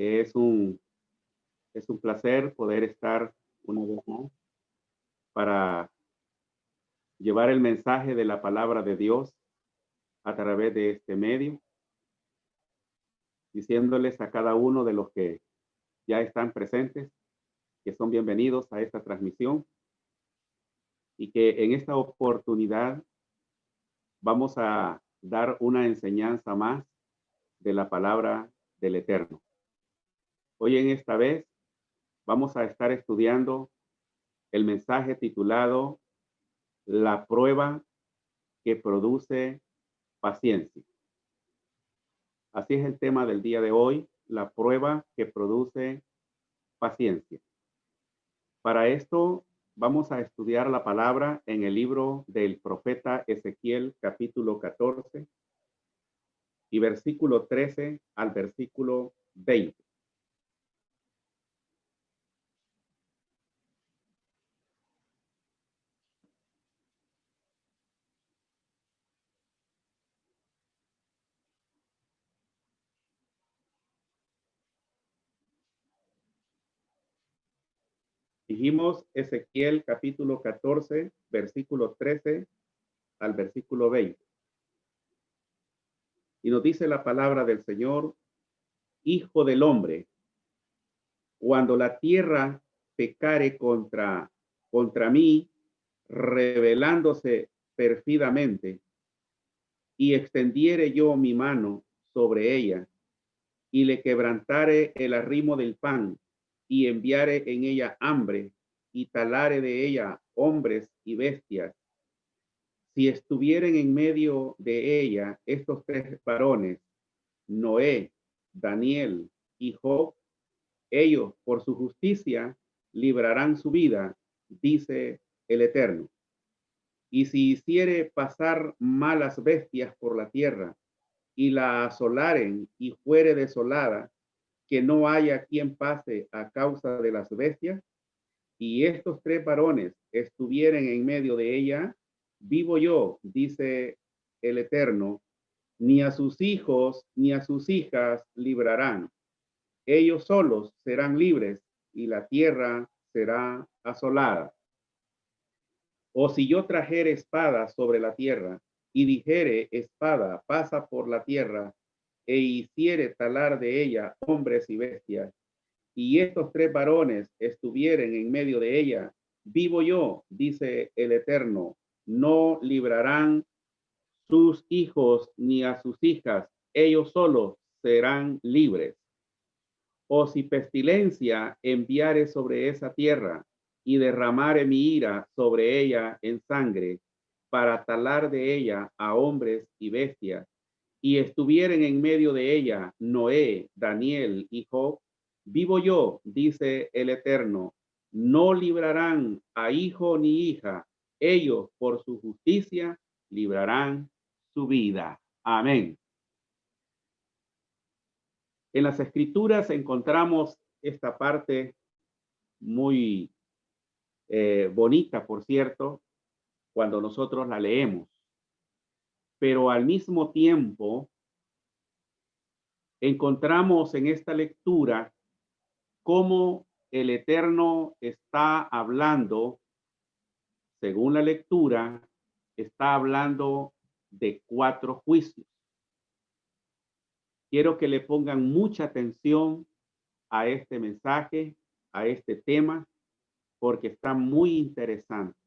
Es un, es un placer poder estar una vez más para llevar el mensaje de la palabra de Dios a través de este medio, diciéndoles a cada uno de los que ya están presentes que son bienvenidos a esta transmisión y que en esta oportunidad vamos a dar una enseñanza más de la palabra del Eterno. Hoy en esta vez vamos a estar estudiando el mensaje titulado La prueba que produce paciencia. Así es el tema del día de hoy, la prueba que produce paciencia. Para esto vamos a estudiar la palabra en el libro del profeta Ezequiel, capítulo 14 y versículo 13 al versículo 20. Dijimos Ezequiel capítulo 14, versículo 13 al versículo 20. Y nos dice la palabra del Señor: Hijo del hombre, cuando la tierra pecare contra mí, rebelándose perfidamente, y extendiere yo mi mano sobre ella, y le quebrantare el arrimo del pan, y enviare en ella hambre, y talare de ella hombres y bestias, si estuvieren en medio de ella estos tres varones, Noé, Daniel y Job, ellos por su justicia librarán su vida, dice el Eterno. Y si hiciere pasar malas bestias por la tierra, y la asolaren y fuere desolada, que no haya quien pase a causa de las bestias, y estos tres varones estuvieren en medio de ella, vivo yo, dice el Eterno, ni a sus hijos ni a sus hijas librarán. Ellos solos serán libres y la tierra será asolada. O si yo trajere espada sobre la tierra y dijere espada pasa por la tierra e hiciere talar de ella hombres y bestias, y estos tres varones estuvieren en medio de ella, vivo yo, dice el Eterno, no librarán sus hijos ni a sus hijas, ellos solos serán libres. O si pestilencia enviare sobre esa tierra y derramare mi ira sobre ella en sangre, para talar de ella a hombres y bestias, y estuvieren en medio de ella Noé, Daniel y Job, vivo yo, dice el Eterno, no librarán a hijo ni hija, ellos por su justicia librarán su vida. Amén. En las escrituras encontramos esta parte muy bonita, por cierto, cuando nosotros la leemos, pero al mismo tiempo encontramos en esta lectura cómo el Eterno está hablando, según la lectura, está hablando de 4 juicios. Quiero que le pongan mucha atención a este mensaje, a este tema, porque está muy interesante.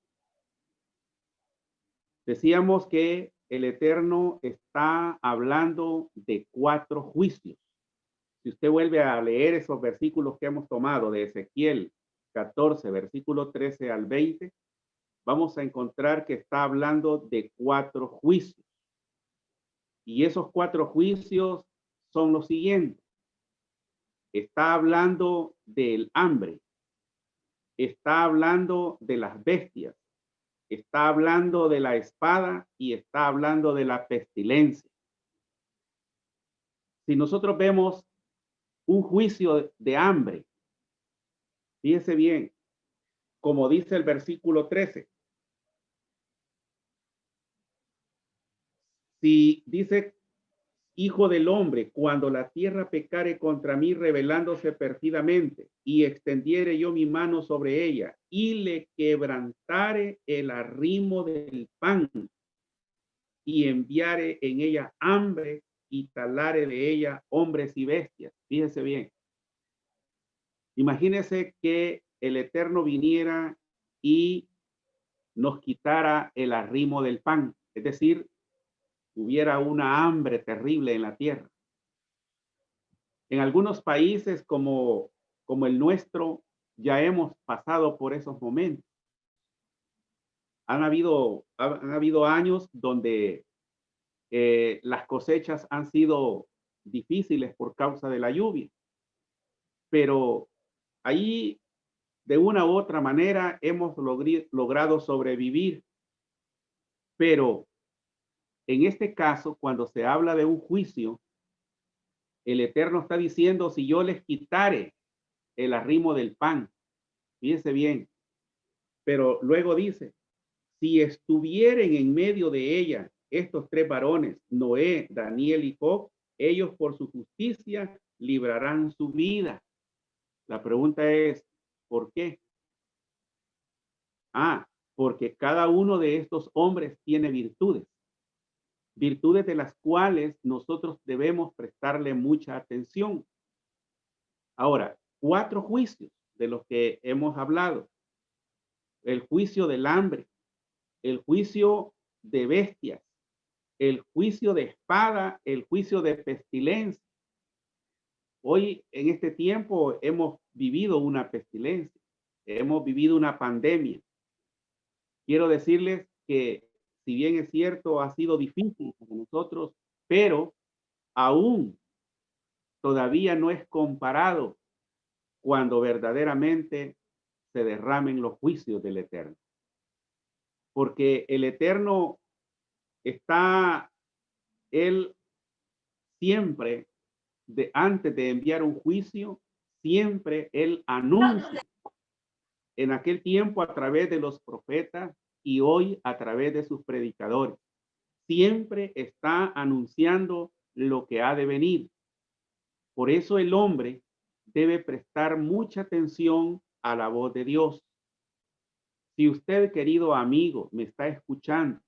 Decíamos que el Eterno está hablando de 4 juicios. Si usted vuelve a leer esos versículos que hemos tomado de Ezequiel 14, versículo 13 al 20, vamos a encontrar que está hablando de 4 juicios. Y esos 4 juicios son los siguientes. Está hablando del hambre, está hablando de las bestias, está hablando de la espada y está hablando de la pestilencia. Si nosotros vemos un juicio de hambre, fíjese bien, como dice el versículo 13, si dice, Hijo del hombre, cuando la tierra pecare contra mí, rebelándose perfidamente, y extendiere yo mi mano sobre ella, y le quebrantare el arrimo del pan, y enviare en ella hambre, y talare de ella hombres y bestias. Fíjese bien. Imagínese que el Eterno viniera y nos quitara el arrimo del pan, es decir, hubiera una hambre terrible en la tierra. En algunos países como el nuestro, ya hemos pasado por esos momentos. Han habido años donde las cosechas han sido difíciles por causa de la lluvia, pero ahí de una u otra manera hemos logrado sobrevivir. Pero en este caso, cuando se habla de un juicio, el Eterno está diciendo, si yo les quitare el arrimo del pan, fíjense bien, pero luego dice, si estuvieren en medio de ella estos tres varones, Noé, Daniel y Job, ellos por su justicia librarán su vida. La pregunta es, ¿por qué? Porque cada uno de estos hombres tiene virtudes de las cuales nosotros debemos prestarle mucha atención. Ahora, 4 juicios de los que hemos hablado. El juicio del hambre, el juicio de bestias, el juicio de espada, el juicio de pestilencia. Hoy, en este tiempo, hemos vivido una pestilencia, hemos vivido una pandemia. Quiero decirles que, si bien es cierto, ha sido difícil para nosotros, pero aún todavía no es comparado cuando verdaderamente se derramen los juicios del Eterno. Porque el Eterno está, Él siempre, antes de enviar un juicio, siempre Él anuncia en aquel tiempo a través de los profetas y hoy a través de sus predicadores. Siempre está anunciando lo que ha de venir. Por eso el hombre debe prestar mucha atención a la voz de Dios. Si usted, querido amigo, me está escuchando,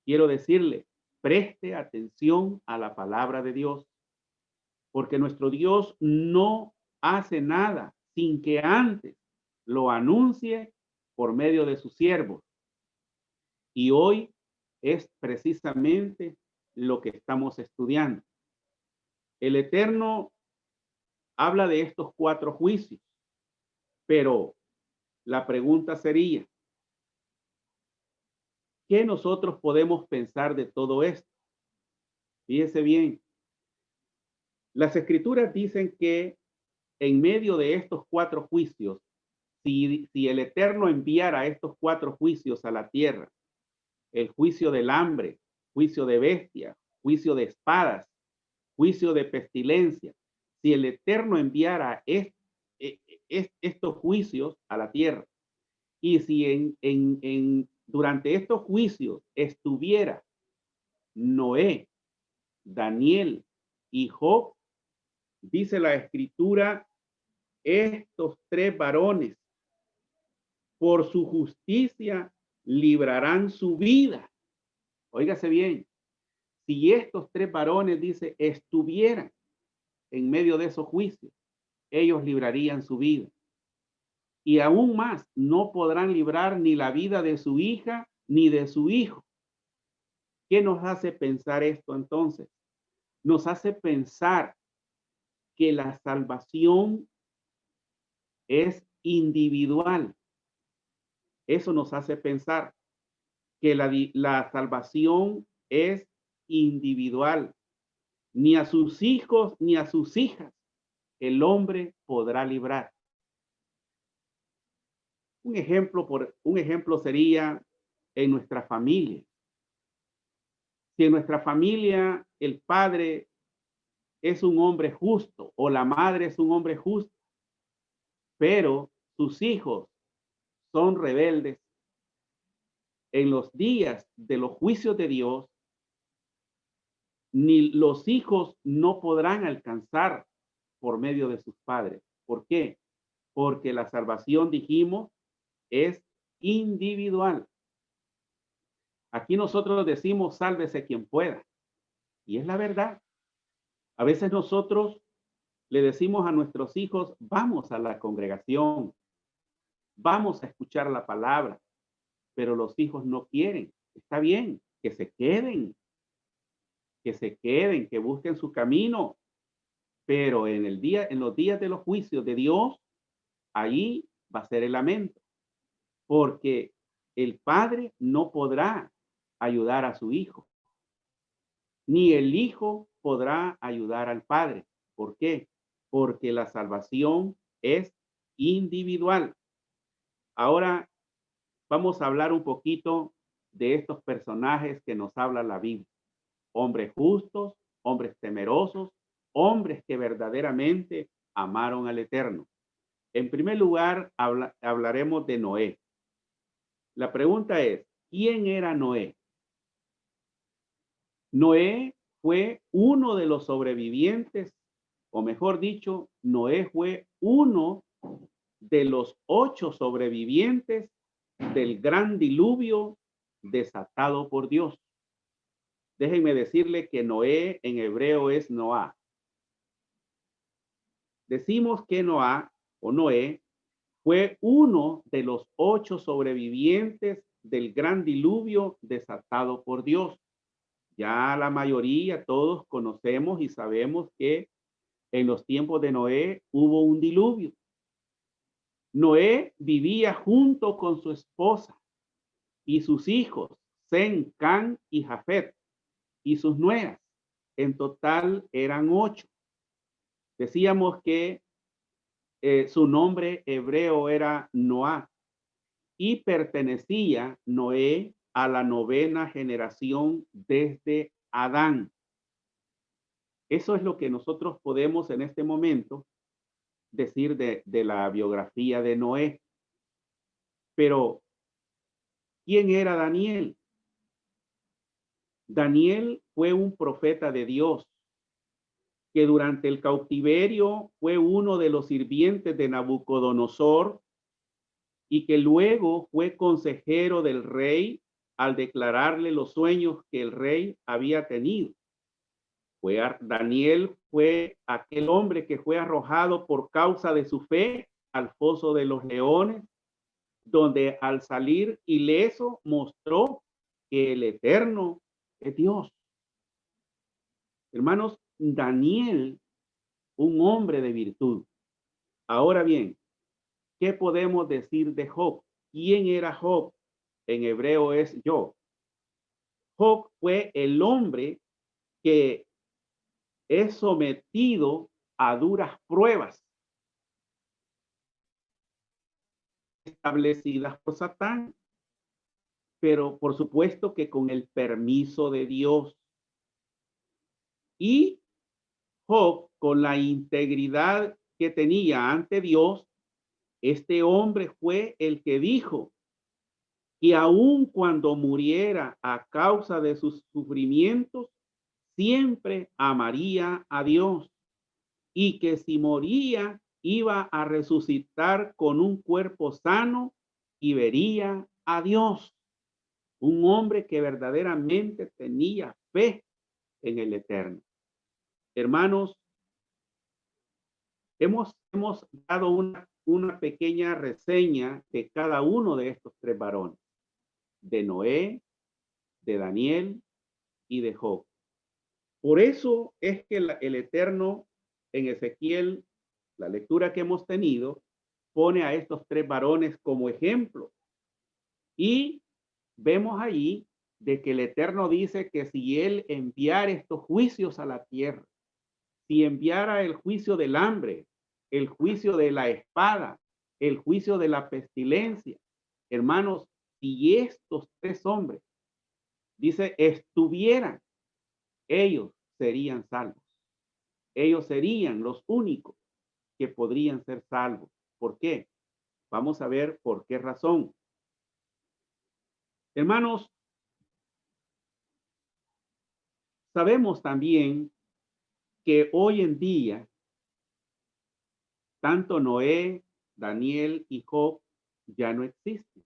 quiero decirle, preste atención a la palabra de Dios, porque nuestro Dios no hace nada sin que antes lo anuncie por medio de sus siervos. Y hoy es precisamente lo que estamos estudiando. El Eterno habla de estos 4 juicios, pero la pregunta sería, ¿qué nosotros podemos pensar de todo esto? Fíjese bien, las escrituras dicen que en medio de estos 4 juicios, si el Eterno enviara estos 4 juicios a la tierra, el juicio del hambre, juicio de bestia, juicio de espadas, juicio de pestilencia, si el Eterno enviara estos juicios a la tierra, y si durante estos juicios estuviera Noé, Daniel y Job, dice la escritura, estos 3 varones por su justicia librarán su vida. Óigase bien, si estos 3 varones, dice, estuvieran en medio de esos juicios, ellos librarían su vida. Y aún más, no podrán librar ni la vida de su hija ni de su hijo. ¿Qué nos hace pensar esto entonces? Nos hace pensar que la salvación es individual. Eso nos hace pensar que la salvación es individual. Ni a sus hijos ni a sus hijas el hombre podrá librar. Un ejemplo sería en nuestra familia. Si en nuestra familia el padre es un hombre justo o la madre es un hombre justo, pero sus hijos son rebeldes, en los días de los juicios de Dios, ni los hijos no podrán alcanzar por medio de sus padres. ¿Por qué? Porque la salvación, dijimos, es individual. Aquí nosotros decimos, sálvese quien pueda. Y es la verdad. A veces nosotros le decimos a nuestros hijos, vamos a la congregación, vamos a escuchar la palabra, pero los hijos no quieren. Está bien, que busquen su camino, pero en los días de los juicios de Dios, ahí va a ser el lamento, porque el padre no podrá ayudar a su hijo, ni el hijo podrá ayudar al padre. ¿Por qué? Porque la salvación es individual. Ahora vamos a hablar un poquito de estos personajes que nos habla la Biblia. Hombres justos, hombres temerosos, hombres que verdaderamente amaron al Eterno. En primer lugar, hablaremos de Noé. La pregunta es, ¿quién era Noé? Noé fue uno de los sobrevivientes, o mejor dicho, Noé fue uno de los 8 sobrevivientes del gran diluvio desatado por Dios. Déjenme decirle que Noé en hebreo es Noah. Decimos que Noah o Noé fue uno de los 8 sobrevivientes del gran diluvio desatado por Dios. Ya la mayoría, todos conocemos y sabemos que en los tiempos de Noé hubo un diluvio. Noé vivía junto con su esposa y sus hijos, Sem, Can y Jafet, y sus nueras. En total eran 8. Decíamos que su nombre hebreo era Noah y pertenecía Noé a la 9ª generación desde Adán. Eso es lo que nosotros podemos en este momento decir de la biografía de Noé. Pero, ¿quién era Daniel? Daniel fue un profeta de Dios que durante el cautiverio fue uno de los sirvientes de Nabucodonosor y que luego fue consejero del rey al declararle los sueños que el rey había tenido. Daniel fue aquel hombre que fue arrojado por causa de su fe al foso de los leones, donde al salir ileso mostró que el Eterno es Dios. Hermanos, Daniel, un hombre de virtud. Ahora bien, ¿qué podemos decir de Job? ¿Quién era Job? En hebreo es Job. Job fue el hombre que es sometido a duras pruebas establecidas por Satán, pero por supuesto que con el permiso de Dios. Y Job, con la integridad que tenía ante Dios, este hombre fue el que dijo que aun cuando muriera a causa de sus sufrimientos, siempre amaría a Dios y que si moría iba a resucitar con un cuerpo sano y vería a Dios. Un hombre que verdaderamente tenía fe en el Eterno. Hermanos, hemos dado una pequeña reseña de cada uno de estos 3 varones, de Noé, de Daniel y de Job. Por eso es que el Eterno en Ezequiel, la lectura que hemos tenido, pone a estos 3 varones como ejemplo. Y vemos ahí de que el Eterno dice que si Él enviara estos juicios a la tierra, si enviara el juicio del hambre, el juicio de la espada, el juicio de la pestilencia, hermanos, si estos 3 hombres, dice, estuvieran, ellos serían salvos. Ellos serían los únicos que podrían ser salvos. ¿Por qué? Vamos a ver por qué razón. Hermanos, Sabemos también que hoy en día, tanto Noé, Daniel y Job ya no existen.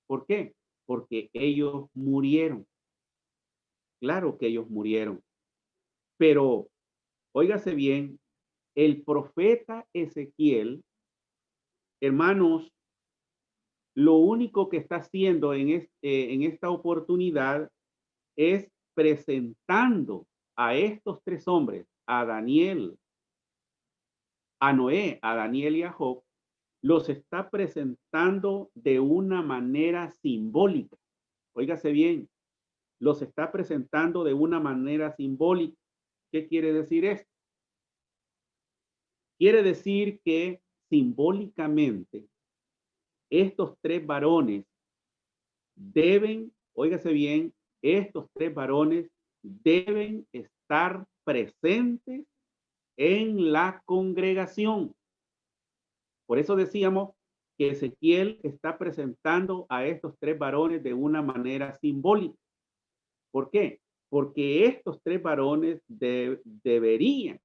¿Por qué? Porque ellos murieron. Claro que ellos murieron. Pero, óigase bien, el profeta Ezequiel, hermanos, lo único que está haciendo en esta oportunidad es presentando a estos tres hombres, a Daniel, a Noé, a Daniel y a Job, los está presentando de una manera simbólica. Óigase bien, los está presentando de una manera simbólica. ¿Qué quiere decir esto? Quiere decir que simbólicamente estos tres varones deben, óigase bien, estos tres varones deben estar presentes en la congregación. Por eso decíamos que Ezequiel está presentando a estos tres varones de una manera simbólica. ¿Por qué? Porque estos tres varones deberían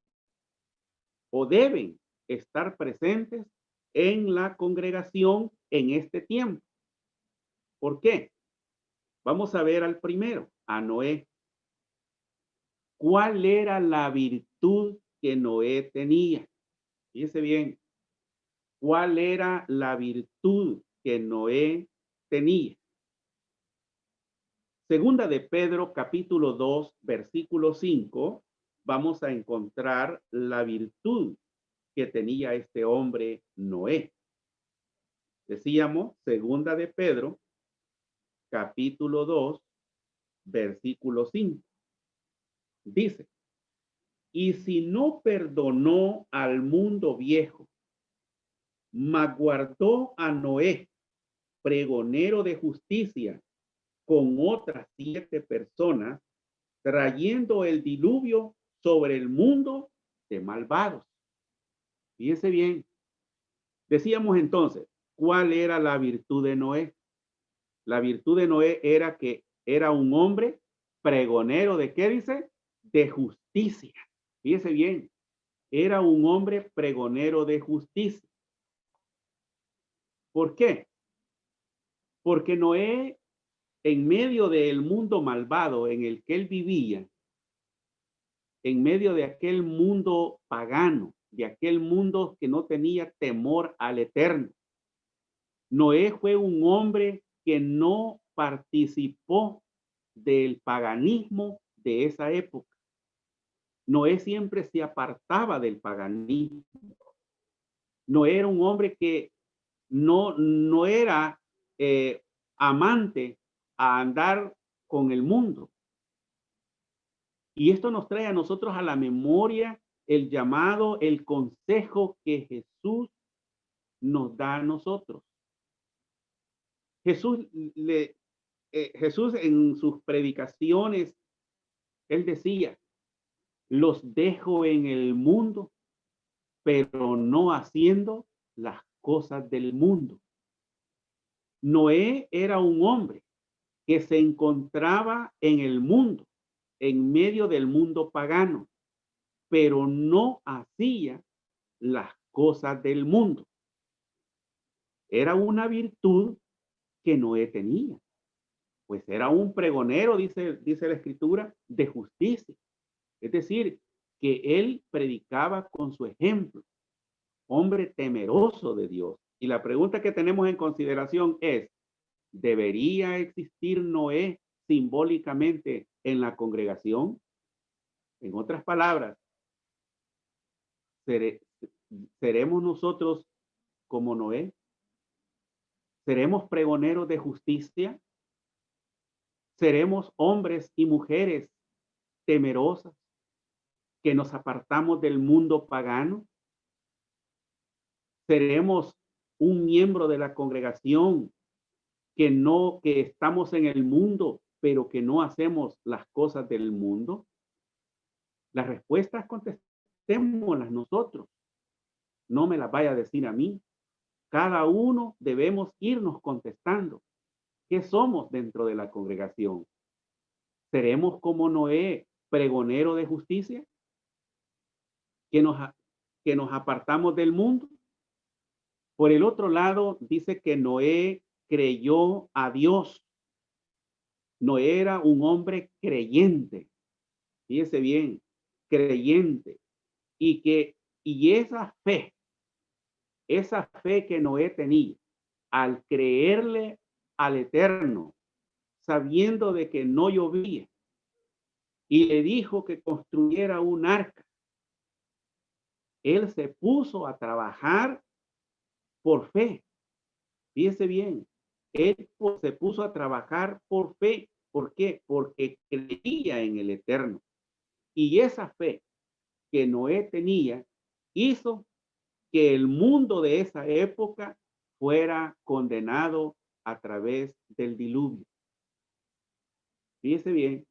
o deben estar presentes en la congregación en este tiempo. ¿Por qué? Vamos a ver al primero, a Noé. ¿Cuál era la virtud que Noé tenía? Fíjese bien, ¿cuál era la virtud que Noé tenía? Segunda de Pedro, capítulo 2, versículo 5, vamos a encontrar la virtud que tenía este hombre Noé. Decíamos, segunda de Pedro, capítulo 2, versículo 5. Dice, y si no perdonó al mundo viejo, mas guardó a Noé, pregonero de justicia, con otras 7 personas, trayendo el diluvio sobre el mundo de malvados. Fíjense bien. Decíamos entonces, ¿cuál era la virtud de Noé? La virtud de Noé era que era un hombre pregonero de, ¿qué dice? De justicia. Fíjese bien, era un hombre pregonero de justicia. ¿Por qué? Porque Noé, en medio del mundo malvado en el que él vivía, en medio de aquel mundo pagano, de aquel mundo que no tenía temor al eterno, Noé fue un hombre que no participó del paganismo de esa época. Noé siempre se apartaba del paganismo. Noé era un hombre que no era amante a andar con el mundo. Y esto nos trae a nosotros a la memoria el llamado, el consejo que Jesús nos da a nosotros. Jesús, Jesús en sus predicaciones, él decía, los dejo en el mundo, pero no haciendo las cosas del mundo. Noé era un hombre que se encontraba en el mundo, en medio del mundo pagano, pero no hacía las cosas del mundo. Era una virtud que Noé tenía, pues era un pregonero, dice la escritura, de justicia. Es decir, que él predicaba con su ejemplo, hombre temeroso de Dios. Y la pregunta que tenemos en consideración es, ¿debería existir Noé simbólicamente en la congregación? En otras palabras, ¿seremos nosotros como Noé? ¿Seremos pregoneros de justicia? ¿Seremos hombres y mujeres temerosas que nos apartamos del mundo pagano? ¿Seremos un miembro de la congregación que estamos en el mundo, pero que no hacemos las cosas del mundo? Las respuestas contestémoslas nosotros. No me las vaya a decir a mí. Cada uno debemos irnos contestando. ¿Qué somos dentro de la congregación? ¿Seremos como Noé, pregonero de justicia, que nos apartamos del mundo. Por el otro lado, dice que Noé creyó a Dios. Noé era un hombre creyente. Fíjese bien, creyente. Y esa fe que Noé tenía, al creerle al Eterno, sabiendo de que no llovía, y le dijo que construyera un arca, él se puso a trabajar por fe. Fíjese bien, él se puso a trabajar por fe. ¿Por qué? Porque creía en el Eterno. Y esa fe que Noé tenía hizo que el mundo de esa época fuera condenado a través del diluvio. Fíjese bien,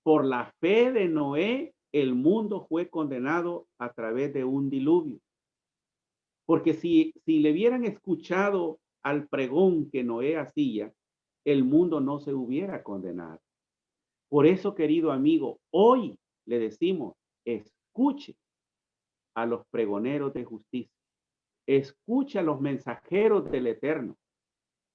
por la fe de Noé, el mundo fue condenado a través de un diluvio. Porque si le hubieran escuchado al pregón que Noé hacía, el mundo no se hubiera condenado. Por eso, querido amigo, hoy le decimos, escuche a los pregoneros de justicia, escuche a los mensajeros del Eterno,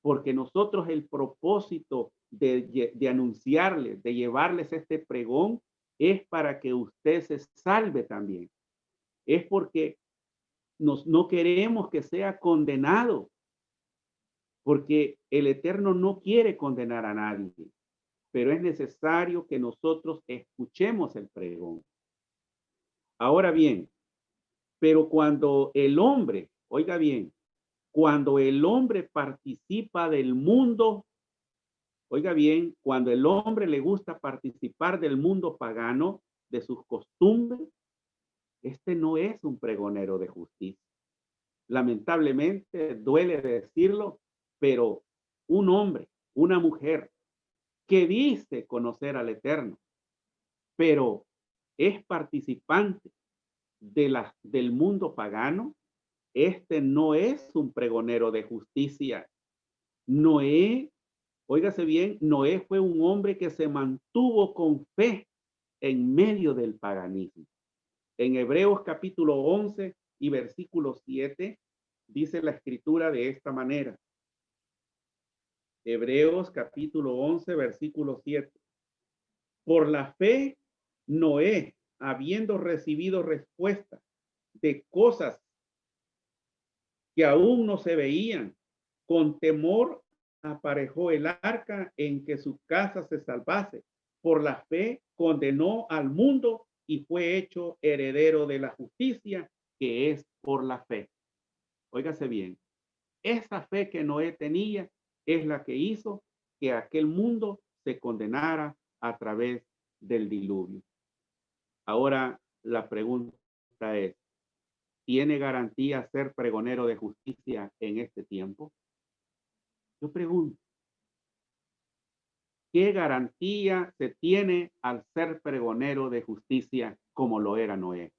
porque nosotros el propósito de anunciarles, de llevarles este pregón, es para que usted se salve también. Es porque no queremos que sea condenado, porque el Eterno no quiere condenar a nadie, pero es necesario que nosotros escuchemos el pregón. Ahora bien, pero cuando el hombre, oiga bien, cuando el hombre participa del mundo, oiga bien, cuando el hombre le gusta participar del mundo pagano, de sus costumbres, este no es un pregonero de justicia. Lamentablemente, duele decirlo, pero un hombre, una mujer que dice conocer al Eterno, pero es participante del mundo pagano, este no es un pregonero de justicia. Noé, óigase bien, Noé fue un hombre que se mantuvo con fe en medio del paganismo. En Hebreos capítulo 11 y versículo 7 dice la escritura de esta manera. Hebreos capítulo 11, versículo 7. Por la fe, Noé, habiendo recibido respuesta de cosas que aún no se veían, con temor aparejó el arca en que su casa se salvase. Por la fe condenó al mundo y fue hecho heredero de la justicia, que es por la fe. Óigase bien, esa fe que Noé tenía es la que hizo que aquel mundo se condenara a través del diluvio. Ahora la pregunta es, ¿tiene garantía ser pregonero de justicia en este tiempo? Yo pregunto, ¿qué garantía se tiene al ser pregonero de justicia como lo era Noé?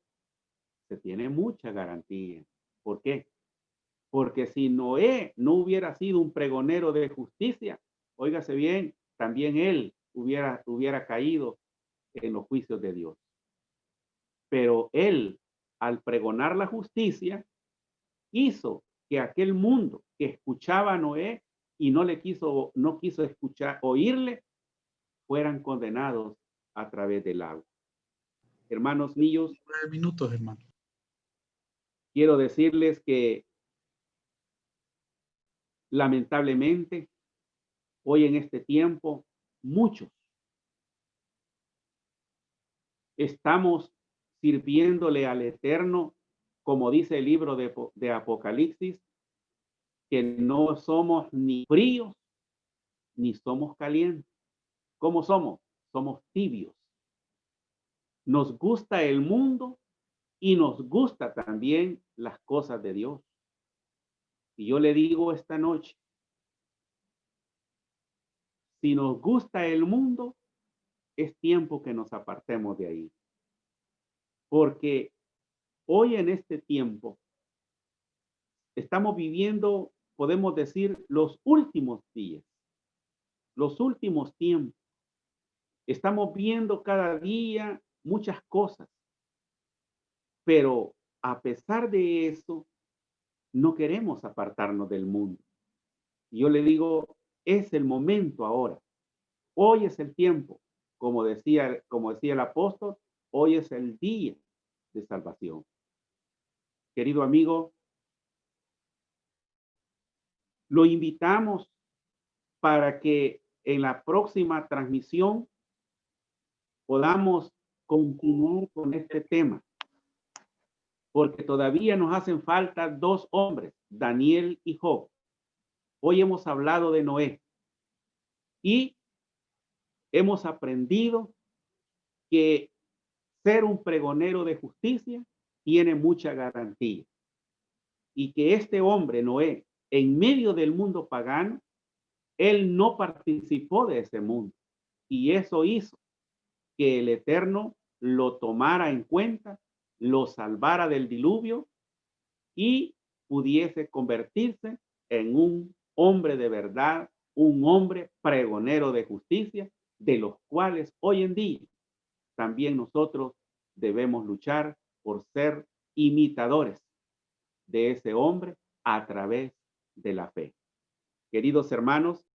Se tiene mucha garantía. ¿Por qué? Porque si Noé no hubiera sido un pregonero de justicia, óigase bien, también él hubiera caído en los juicios de Dios. Pero él, al pregonar la justicia, hizo que aquel mundo que escuchaba a Noé y no quiso escuchar, oírle, fueran condenados a través del agua. Hermanos míos, 9 minutos, hermano. quiero decirles que lamentablemente hoy en este tiempo muchos estamos sirviéndole al Eterno, como dice el libro de Apocalipsis, que no somos ni fríos ni somos calientes. ¿Cómo somos? Somos tibios. Nos gusta el mundo y nos gusta también las cosas de Dios. Y yo le digo esta noche, si nos gusta el mundo, es tiempo que nos apartemos de ahí. Porque hoy en este tiempo estamos viviendo, podemos decir, los últimos días, los últimos tiempos. Estamos viendo cada día muchas cosas, pero a pesar de eso, no queremos apartarnos del mundo. Y yo le digo, es el momento ahora. Hoy es el tiempo. Como decía el apóstol, hoy es el día de salvación. Querido amigo, lo invitamos para que en la próxima transmisión podamos continuar con este tema, porque todavía nos hacen falta dos hombres, Daniel y Job. Hoy hemos hablado de Noé y hemos aprendido que ser un pregonero de justicia tiene mucha garantía y que este hombre, Noé, en medio del mundo pagano, él no participó de ese mundo y eso hizo que el Eterno lo tomara en cuenta, lo salvara del diluvio y pudiese convertirse en un hombre de verdad, un hombre pregonero de justicia, de los cuales hoy en día también nosotros debemos luchar por ser imitadores de ese hombre a través de la fe. Queridos hermanos,